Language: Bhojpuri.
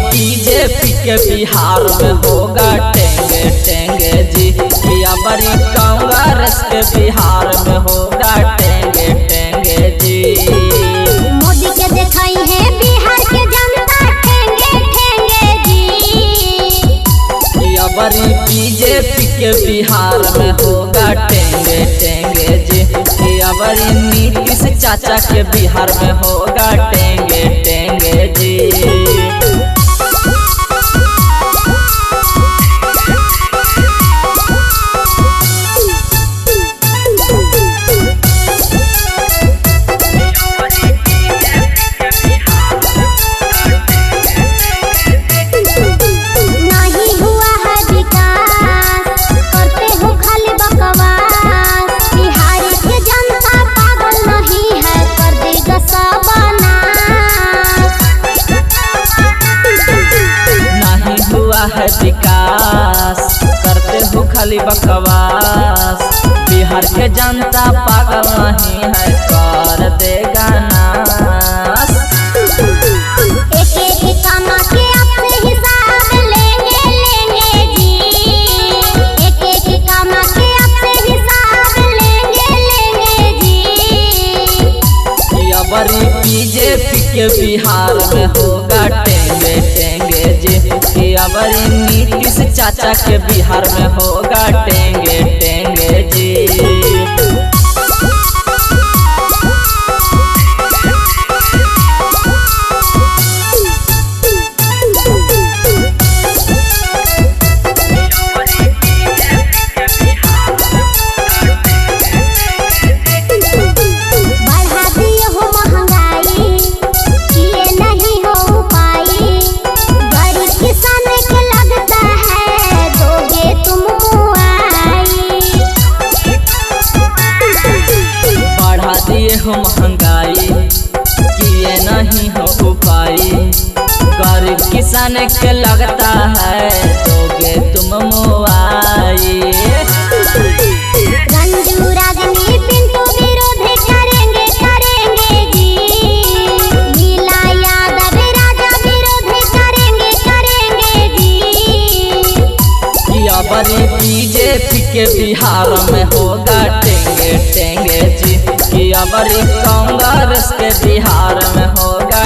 बीजेपी के बिहार में होगा टेंगे टेंगे जी। बड़ी कांग्रेस के बिहार में होगा टेंगे टेंगे जी। मोदी के दिखाई है बिहार के जनता टेंगे टेंगे जी। बड़ी बीजेपी के बिहार में होगा टेंगे टेंगे जी। बड़ी नीतीश चाचा के बिहार में होगा टेंगे टेंगे जी। है विकास करते हो खाली बकवास। बिहार के जनता पागल नहीं है कर देगा नाश। एक एक काम के आपसे हिसाब लेंगे लेंगे जी। एक एक काम के आपसे हिसाब लेंगे लेंगे जी। बड़ी बीजेपी के बिहार में होगा टेंगे टेंगे जी। बड़ी नीतीश चाचा के बिहार में होगा टेंगे टेंगे जी। महंगाई किए नहीं हो उपाय। गरीब किसान के लगता है दोगे तुम मुआई। रंजू रागनी पिंटू विरोध करेंगे करेंगे जी। लीला यादव राजा विरोध करेंगे करेंगे जी। बड़ी बीजेपी के बिहार में होगा टेंगे टेंगे जी। बड़ी कांग्रेस के बिहार में होगा।